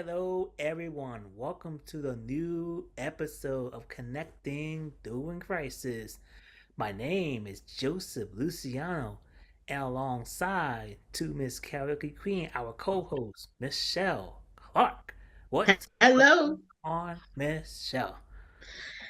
Hello, everyone. Welcome to the new episode of Connecting During Crisis. My name is Joseph Luciano, and alongside to Miss Karaoke Queen, our co-host, Michelle Clark. What's Hello. going on, Michelle?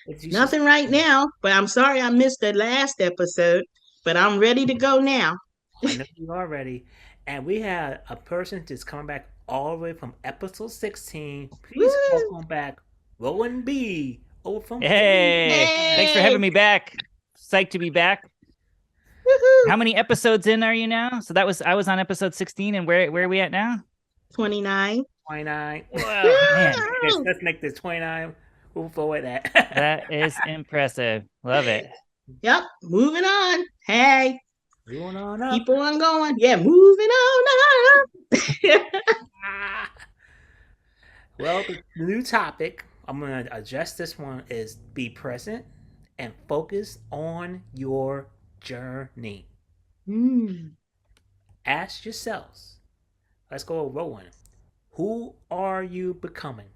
As you should Nothing right now, but I'm sorry I missed the last episode, but I'm ready to go now. I know you are ready. And we had a person just coming back all the way from episode 16. Please Woo! welcome back Roland B. over from Hey, thanks for Hey! having me back. Psyched to be back. Woohoo! How many episodes in are you now? So I was on episode 16, and where are we at now? 29. 29. Whoa, man, Let's make this 29. Move forward that. that is impressive. Love it. Yep, moving on. Hey, Moving on up. keep on going. Yeah, moving on up. Well, the new topic, I'm going to address this one, is be present and focus on your journey. Mm. Ask yourselves, let's go rolling. Who are you becoming?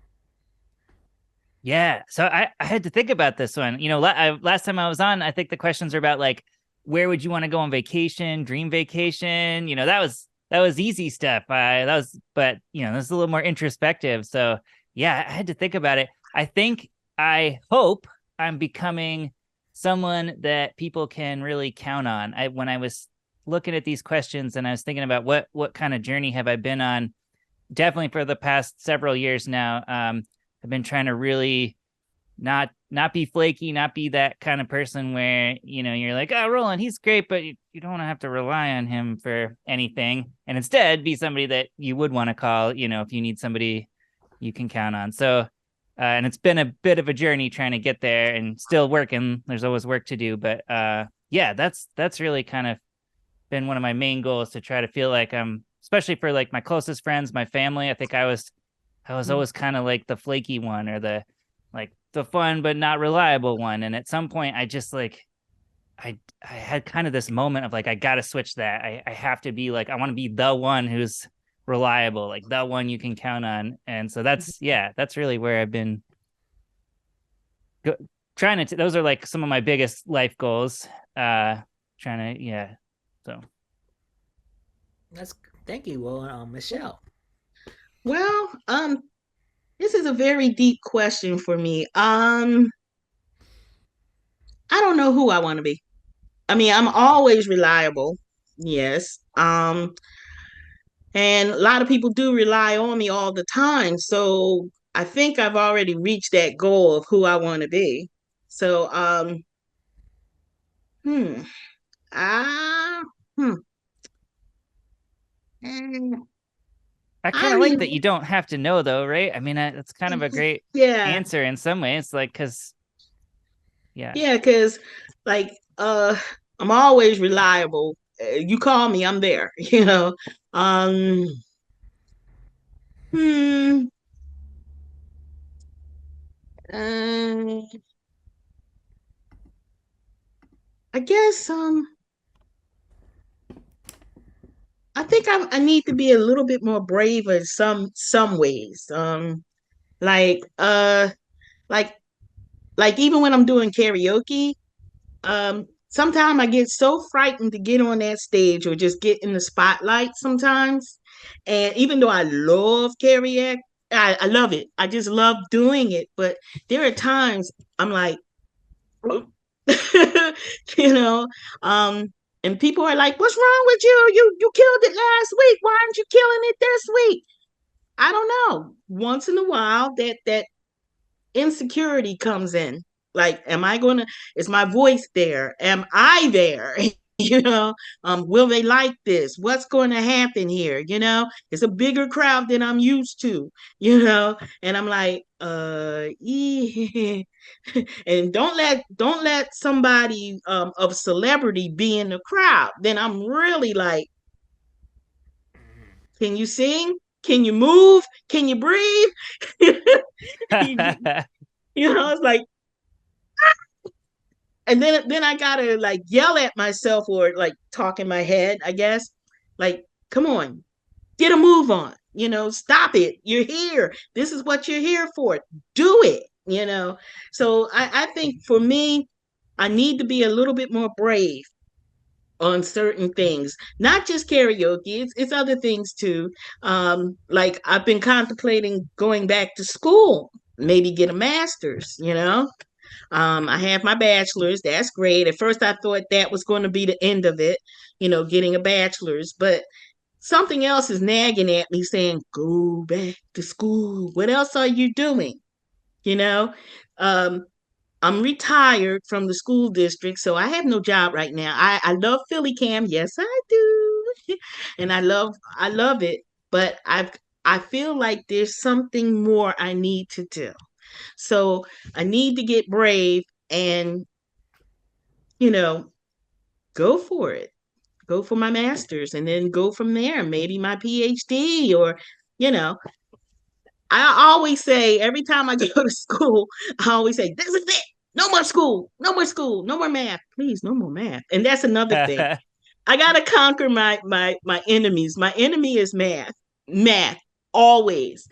Yeah, so I had to think about this one. Last time I was on, I think the questions are about like, where would you want to go on vacation, dream vacation? That was easy stuff. But this is a little more introspective. So yeah, I had to think about it. I hope I'm becoming someone that people can really count on. When I was looking at these questions and I was thinking about what kind of journey have I been on, definitely for the past several years now. I've been trying to really not be flaky, not be that kind of person where, you're like, oh, Roland, he's great, but you don't want to have to rely on him for anything. And instead be somebody that you would want to call, if you need somebody you can count on. So, and it's been a bit of a journey trying to get there and still working. There's always work to do. But yeah, that's really kind of been one of my main goals, to try to feel like I'm, especially for like my closest friends, my family. I think I was always kind of like the flaky one, or the fun but not reliable one. And at some point I just like I had kind of this moment of like, I gotta switch that. I have to be like, I want to be the one who's reliable, like the one you can count on. And so that's really where I've been trying to those are like some of my biggest life goals. Trying to, yeah. So That's Thank you, well, Michelle. Well, this is a very deep question for me. I don't know who I want to be. I mean, I'm always reliable. Yes. And a lot of people do rely on me all the time. So I think I've already reached that goal of who I want to be. So, hmm, ah, hmm, mm, I I kind of don't like that even, you don't have to know, though, right? I mean, it's kind of a great yeah, answer in some ways, like, because yeah. yeah, because like, I'm always reliable. You call me, I'm there, you know. Um, hmm, uh, I guess, I think I need to be a little bit more brave in some ways. Like like like even when I'm doing karaoke, sometimes I get so frightened to get on that stage or just get in the spotlight sometimes. And even though I love karaoke, I love it. I just love doing it. But there are times I'm like, you know, um, and people are like, "What's wrong with you? You killed it last week. Why aren't you killing it this week?" I don't know. Once in a while, that insecurity comes in. Like, am I gonna? Is my voice there? Am I there? Will they like this? What's going to happen here? It's a bigger crowd than I'm used to. And I'm like, yeah. And don't let somebody of celebrity be in the crowd. Then I'm really like, can you sing? Can you move? Can you breathe? It's like, and then I gotta like yell at myself or like talk in my head, I guess. Like, come on. Get a move on. Stop it. You're here. This is what you're here for. Do it. So I think for me, I need to be a little bit more brave on certain things, not just karaoke. It's other things too. Like I've been contemplating going back to school, maybe get a master's. I have my bachelor's. That's great. At first, I thought that was going to be the end of it, getting a bachelor's. But something else is nagging at me saying, go back to school. What else are you doing? You know, um, I'm retired from the school district, so I have no job right now. I love Philly Cam. Yes, I do. And I love it. But I feel like there's something more I need to do. So I need to get brave and, you know, go for it. Go for my master's and then go from there, maybe my PhD or, you know, I always say every time I go to school, I always say, this is it. No more school, no more school, no more math. Please, no more math. And that's another thing. I gotta conquer my enemies. My enemy is math. Math. Always.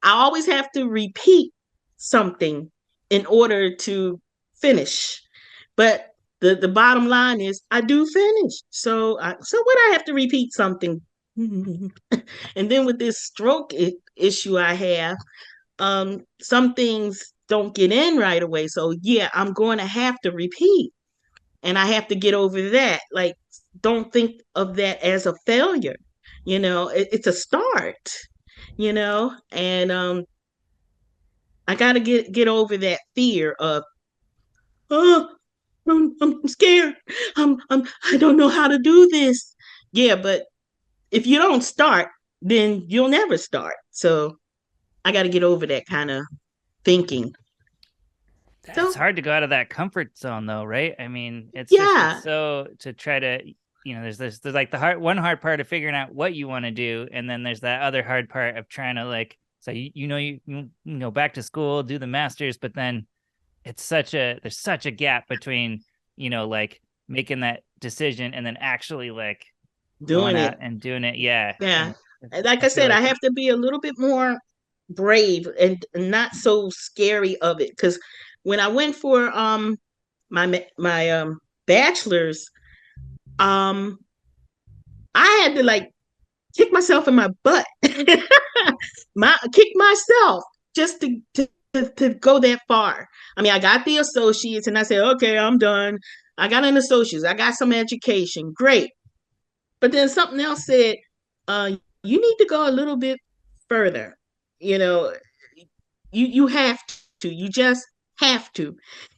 I always have to repeat something in order to finish. But the bottom line is I do finish. So what, I have to repeat something. And then with this stroke issue I have, some things don't get in right away. So yeah, I'm going to have to repeat, and I have to get over that. Like, don't think of that as a failure. It's a start. And I got to get over that fear of, oh, I'm scared. I don't know how to do this. Yeah, but if you don't start, then you'll never start. So I got to get over that kind of thinking. It's So hard to go out of that comfort zone, though, right? I mean, it's just yeah, so to try to, there's like the one hard part of figuring out what you want to do, and then there's that other hard part of trying to like, so you go back to school, do the masters, but then there's such a gap between like making that decision and then actually like going doing it. out and doing it. Yeah, Yeah. and And like I I feel said, I like have to be a little bit more brave and not so scary of it. Because when I went for my bachelor's, um I had to like kick myself in my butt. Kick myself just to go that far. I mean, I got the associates and I said, okay, I'm done. I got an associate's. I got some education. Great. But then something else said, you need to go a little bit further. You know, you have to. You just have to.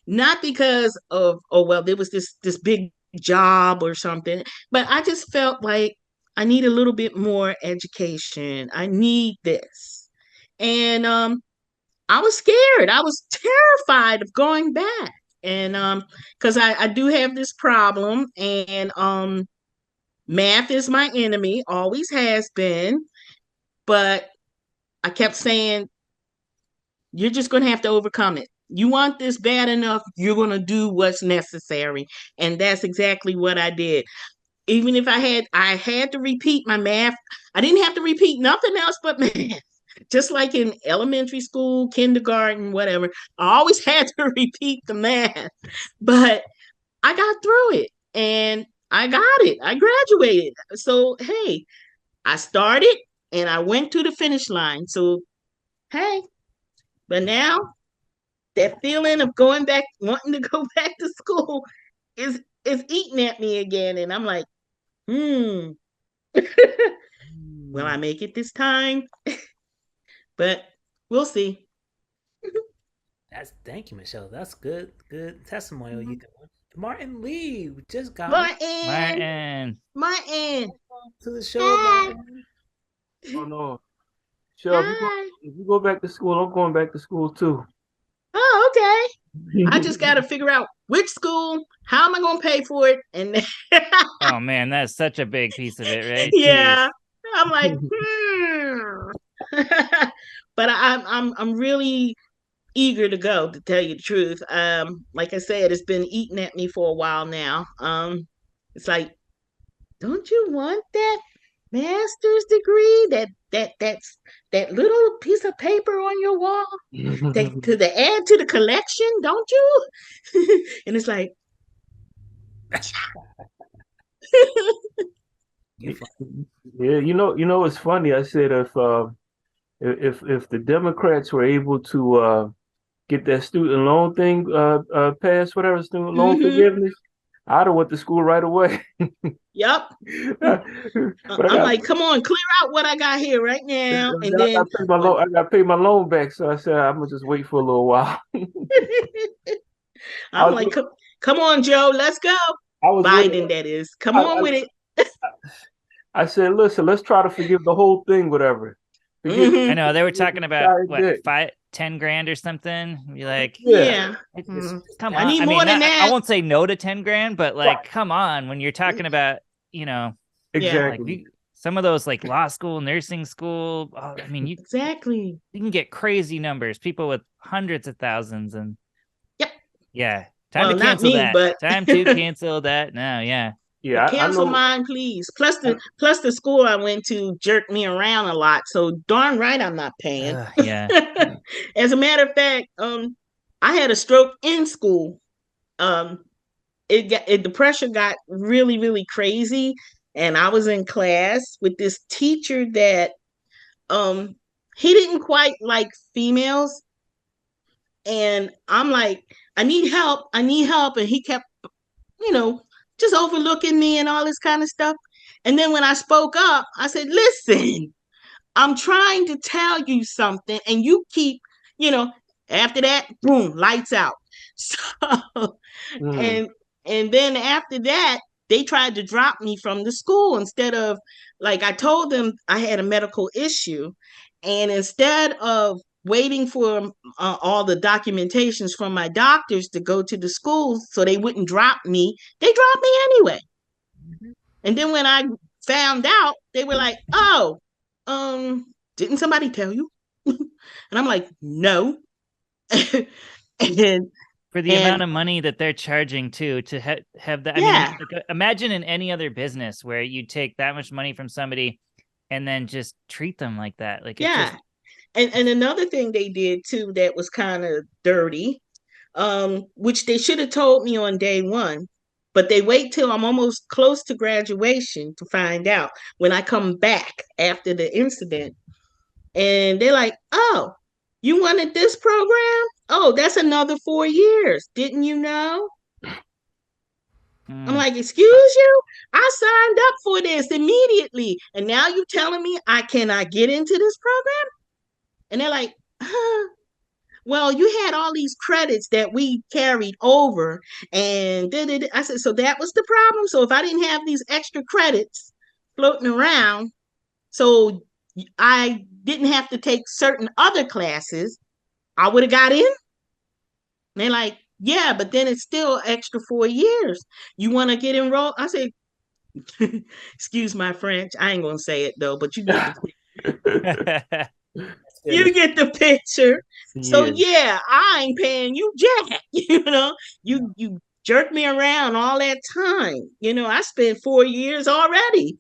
Not because of, oh well, there was this big job or something, but I just felt like I need a little bit more education. I need this. And I was scared. I was terrified of going back. And because I do have this problem, and math is my enemy, always has been. But I kept saying, you're just going to have to overcome it. You want this bad enough, you're going to do what's necessary. And that's exactly what I did. Even if I had to repeat my math, I didn't have to repeat nothing else but math. Just like in elementary school, kindergarten, whatever, I always had to repeat the math. But I got through it and I got it. I graduated. So, hey, I started and I went to the finish line. So, hey, but now that feeling of going back, wanting to go back to school is eating at me again. And I'm like, will I make it this time? But we'll see. Thank you, Michelle. That's good testimonial you doing. Martin Lee, we just got it. Martin, Martin. Martin. Welcome to the show, Hi. Martin. Oh no. Sure, Hi. if you go back to school, I'm going back to school too. Oh, okay. I just got to figure out which school, how am I going to pay for it, and Oh man, that's such a big piece of it, right? yeah, Jeez. I'm like, but I'm really eager to go. To tell you the truth, like I said, it's been eating at me for a while now. It's like, don't you want that? master's degree, that little piece of paper on your wall, to the add to the collection, don't you? And it's like, You funny. Yeah, it's funny. I said if the Democrats were able to get that student loan thing passed, whatever student loan mm-hmm, forgiveness, I'd have went to school right away. yep. But I'm like, come on, clear out what I got here right now. And I then got to pay my when loan. I got to pay my loan back. So I said I'm gonna just wait for a little while. I I'm was like, come on, Joe, let's go. I was looking. Biden, that is. Come I, on with it. I said, listen, let's try to forgive the whole thing, whatever. Forgive I Mm-hmm. know they were the talking about entire what, debt. 10 grand or something. Be like, Yeah, Yeah. come I on. need I more mean, than I that. won't say no to 10 grand, but like, right. come on. When you're talking about, you know, Yeah, like Exactly. some of those like law school, nursing school. I mean, exactly. you can get crazy numbers. People with hundreds of thousands, and Yep. yeah, time to Well, not cancel me, that. but Time to cancel that. No, yeah. Yeah, I cancel know. mine, please. Plus the school I went to jerked me around a lot. So darn right I'm not paying. Yeah. As a matter of fact, I had a stroke in school. Um, the pressure got really, really crazy. And I was in class with this teacher that um he didn't quite like females. And I'm like, I need help, I need help. And he kept, you know, just overlooking me and all this kind of stuff. And then when I spoke up, I said, listen, I'm trying to tell you something, and you keep, you know, after that, boom, lights out. So, Mm, and and then after that, they tried to drop me from the school instead of, like, I told them I had a medical issue, and instead of waiting for all the documentations from my doctors to go to the school so they wouldn't drop me, they dropped me anyway. And then when I found out, they were like, "Oh, didn't somebody tell you?" And I'm like, "No." and For the and amount of money that they're charging too to have that. I mean, yeah, like, imagine in any other business where you take that much money from somebody and then just treat them like that. Like, it just, yeah. And another thing they did too that was kind of dirty, which they should have told me on day one, but they wait till I'm almost close to graduation to find out when I come back after the incident. And they're like, "Oh, you wanted this program? Oh, that's another 4 years. Didn't you know?" I'm mm, like, "Excuse you? I signed up for this immediately. And now you telling me I cannot get into this program?" And they're like, "Well, you had all these credits that we carried over." And I said, "So that was the problem. So if I didn't have these extra credits floating around, so I didn't have to take certain other classes, I would have got in." And they're like, "Yeah, but then it's still extra 4 years. You want to get enrolled?" I said, "Excuse my French. I ain't gonna say it though, but you get the picture." So yeah. yeah, I ain't paying you jack. You jerk me around all that time. I spent 4 years already,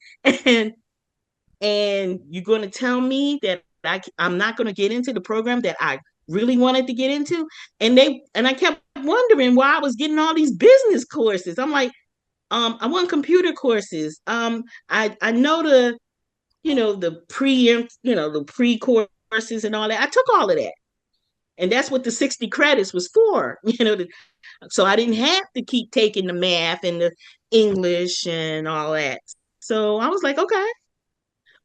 and you're gonna tell me that I'm not gonna get into the program that I really wanted to get into. And I kept wondering why I was getting all these business courses. I'm like, I want computer courses. I know the pre courses and all that. I took all of that. And that's what the 60 credits was for, so I didn't have to keep taking the math and the English and all that. So I was like, okay,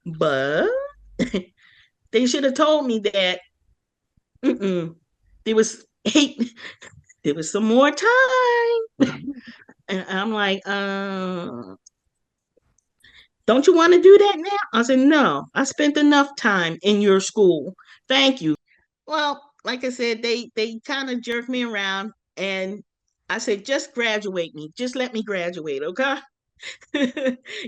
but they should have told me that there was eight, there was some more time. And I'm like, don't you want to do that now? I said, no, I spent enough time in your school. Thank you. Well, like I said, they kind of jerked me around, and I said, just graduate me. Just let me graduate, okay?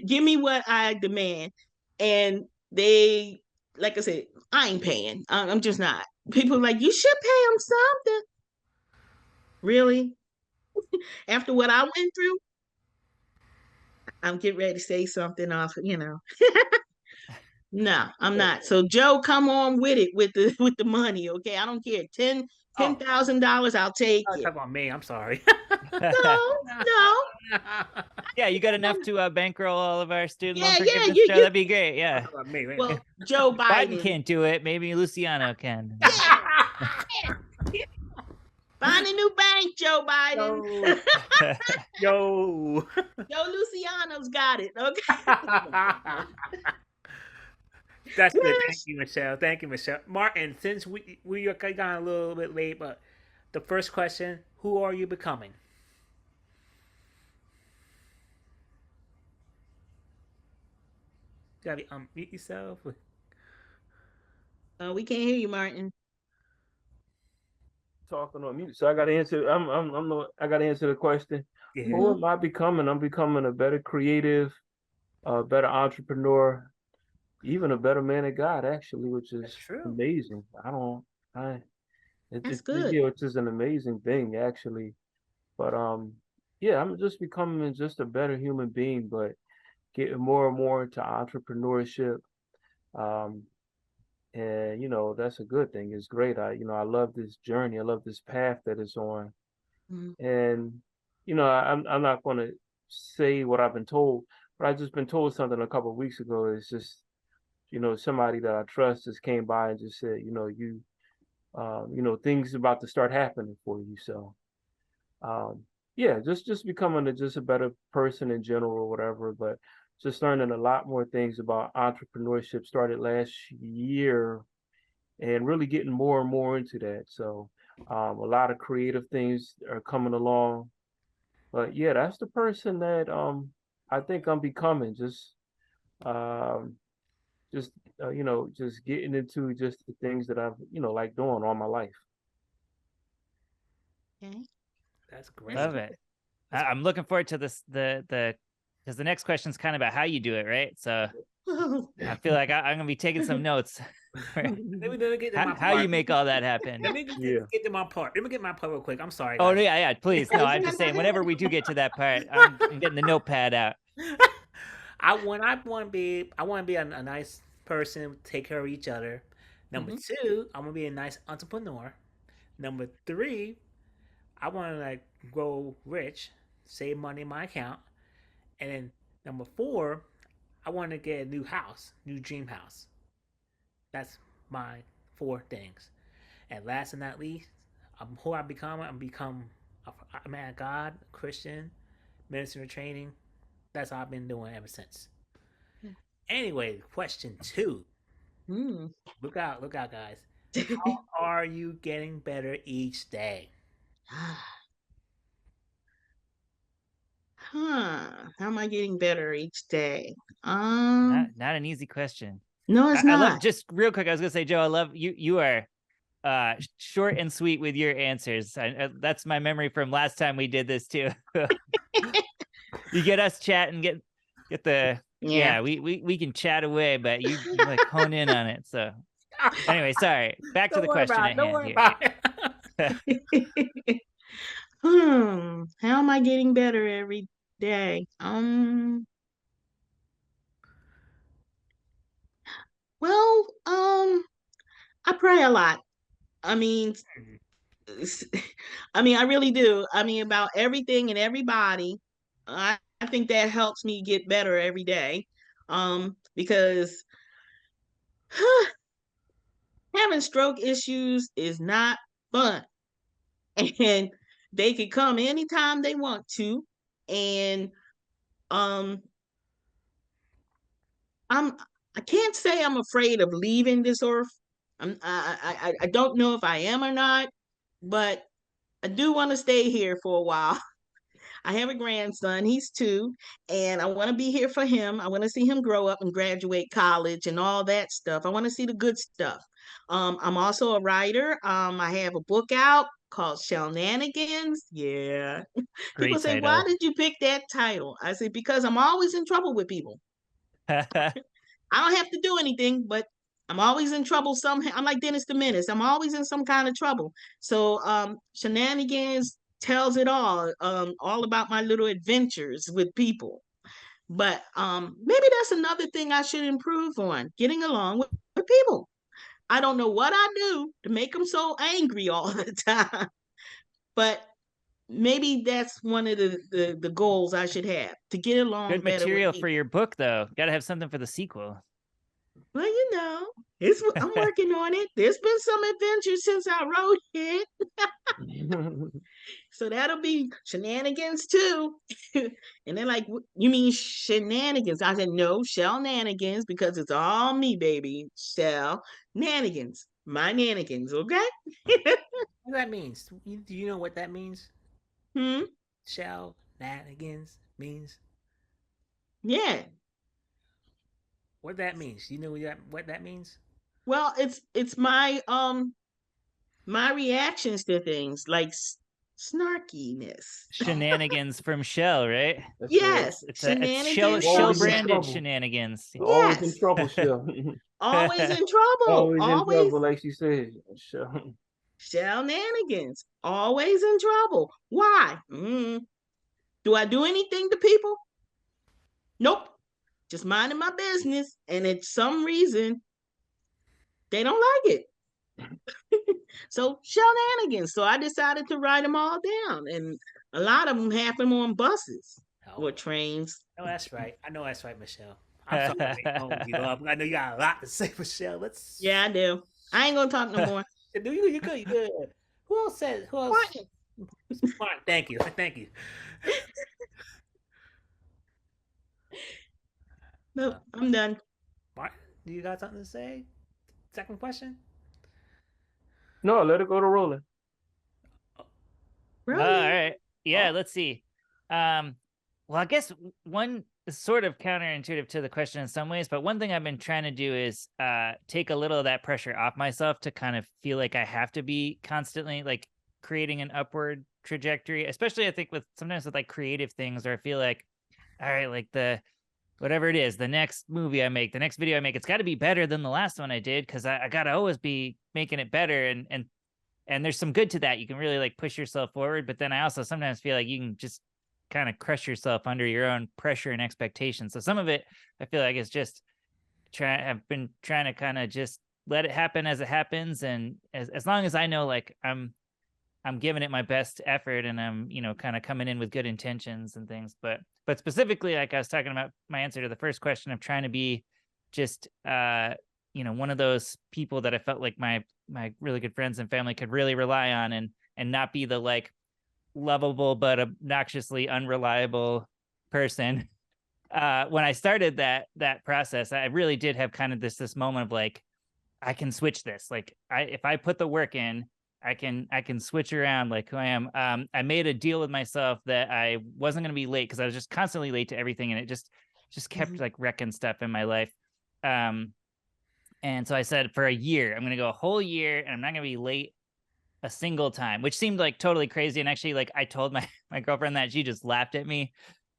Give me what I demand. And they, like I said, I ain't paying. I'm just not. People are like, you should pay them something. Really? After what I went through, I'm getting ready to say something off. No, I'm not. So Joe, come on with it with the money, okay? I don't care. Oh, $10,000, I'll take I was it. talking about me. I'm sorry. No, no. Yeah, you got enough to bankroll all of our student loan Yeah, yeah. forgiveness, Joe? You. That'd be great. I'm Yeah. talking about me. Wait a Well, Joe Biden Biden. can't do it. Maybe Luciano can. Yeah. Find a new bank, Joe Biden. Yo. Joe Luciano's got it. Okay. That's good. Thank Yes. you, Michelle. Thank you, Michelle. Martin, since we are kind of a little bit late, but the first question: who are you becoming? You gotta unmute yourself. We can't hear you, Martin. Talking on mute. So I got to answer. I got to answer the question. Yeah, Who am I becoming? I'm becoming a better creative, a better entrepreneur, even a better man of God, actually, which that's is true. amazing. That's good. Which is an amazing thing, actually. But yeah, I'm just becoming just a better human being, but getting more and more into entrepreneurship. Um, and that's a good thing. It's great. I love this journey. I love this path that it's on. Mm. And I'm not going to say what I've been told, but I've just been told something a couple of weeks ago. It's just somebody that I trust just came by and just said, things about to start happening for you. So um, yeah, just becoming just a better person in general or whatever. But just learning a lot more things about entrepreneurship. Started last year and really getting more and more into that. So a lot of creative things are coming along. But yeah, that's the person that I think I'm becoming. Um just just getting into just the things that I've like doing all my life. Okay. That's That's Love great. it. That's I'm looking forward to this. Because the next question is kind of about how you do it, right? So good. I feel like I'm gonna be taking some notes. Let me get to my How you part. make all that happen? Let me just Yeah. get to my part. Let me get my part real quick. I'm sorry, Oh guys. yeah, please. No, I'm just saying. Whenever we do get to that part, I'm getting the notepad out. I want to be a nice person, take care of each other. Number Mhm. two, I want to be a nice entrepreneur. Number three, I want to like grow rich, save money in my account, and then number four, I want to get a new house, new dream house. That's my four things. And last and not least, who I become. I'm become a man of God, a Christian, minister of training. That's how I've been doing ever since. Anyway, question two. Mm. Look out, guys. How are you getting better each day? How am I getting better each day? Not an easy question. No, it's I love, not. just real quick. I was gonna say, Joe, I love you. You are short and sweet with your answers. That's my memory from last time we did this too. You get us chatting, get the Yeah. we can chat away, but you like hone in on it. So anyway, sorry. Back to the question at Don't hand worry here. about it. How am I getting better every day? Well, I pray a lot. I mean, I really do. I mean, about everything and everybody. I think that helps me get better every day. Because having stroke issues is not fun. And they can come anytime they want to. And um I'm I can't say I'm afraid of leaving this earth. I don't know if I am or not, but I do want to stay here for a while. I have a grandson, he's 2, and I want to be here for him. I want to see him grow up and graduate college and all that stuff. I want to see the good stuff. I'm also a writer. I have a book out called Shenanigans. Yeah. People Great say, why title. did you pick that title? I said, because I'm always in trouble with people. I don't have to do anything, but I'm always in trouble somehow. I'm like Dennis the Menace. I'm always in some kind of trouble. So Shenanigans tells it all about my little adventures with people. But maybe that's another thing I should improve on, getting along with people. I don't know what I do to make them so angry all the time, but maybe that's one of the goals I should have, to get along Good better with material for people. your book, though. Got to have something for the sequel. Well, I'm working on it. There's been some adventures since I wrote it. So that'll be shenanigans too. And they're like, you mean shenanigans? I said, no, shell-nanigans, because it's all me, baby. Shell-nanigans. My nanigans, okay? What that means? Do you know what that means? Hmm? Shall nanigans means? Yeah. What that means? Do you know what that means? Well, it's my reactions to things, like snarkiness. Shenanigans from Shell, right? That's right. Yes, It's Shell shenanigans from Always in branded trouble. shenanigans. Always in yes. trouble, Shell. Always in trouble. Always in Always trouble, like she said. Shell. shenanigans. Always in trouble. Why? Do I do anything to people? Nope. Just minding my business. And at some reason, they don't like it. So shenanigans. So I decided to write them all down. And a lot of them happen on buses Oh, or trains. no, that's right. I know that's right, Michelle. I'm sorry to hold you up. I know you got a lot to say, Michelle. Let's. Yeah, I do. I ain't gonna talk no more. Do you? You good? You good? Who else said? Who else? What? Martin, thank you. Thank you. Nope, I'm done. Martin, do you got something to say? Second question. No, let it go to Roland. Really? All right. Yeah, Oh. let's see. Well, I guess one is sort of counterintuitive to the question in some ways, but one thing I've been trying to do is take a little of that pressure off myself to kind of feel like I have to be constantly like creating an upward trajectory, especially I think with sometimes with like creative things, or I feel like, all right, like whatever it is, the next movie I make, the next video I make, it's got to be better than the last one I did, because I got to always be making it better. And there's some good to that. You can really like push yourself forward, but then I also sometimes feel like you can just kind of crush yourself under your own pressure and expectations. So some of it I feel like is just I've been trying to kind of just let it happen as it happens, and as long as I know like I'm giving it my best effort, and I'm kind of coming in with good intentions and things. But specifically, like I was talking about my answer to the first question of trying to be just one of those people that I felt like my really good friends and family could really rely on, and not be the like lovable but obnoxiously unreliable person. When I started that process, I really did have kind of this moment of like, I can switch this. Like if I put the work in, I can switch around like who I am. I made a deal with myself that I wasn't going to be late, because I was just constantly late to everything, and it just kept like wrecking stuff in my life. And so I said, for a year, I'm going to go a whole year, and I'm not going to be late a single time, which seemed like totally crazy. And actually, like I told my girlfriend that, she just laughed at me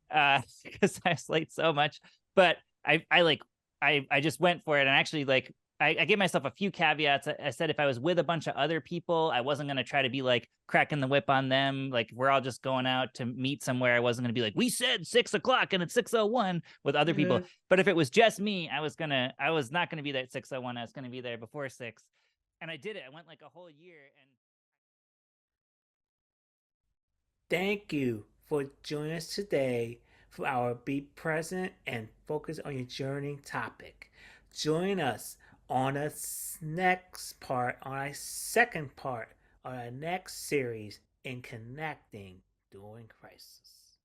because I was late so much. But I just went for it, and actually like I gave myself a few caveats. I said if I was with a bunch of other people, I wasn't going to try to be like cracking the whip on them. Like we're all just going out to meet somewhere. I wasn't going to be like, we said 6 o'clock and it's 6:01 with other people. But if it was just me, I was not going to be there at 6:01. I was going to be there before 6. And I did it. I went like a whole year. And Thank you for joining us today for our Be Present and Focus on Your Journey topic. Join us on a next part, on our second part of our next series in Connecting During Crisis.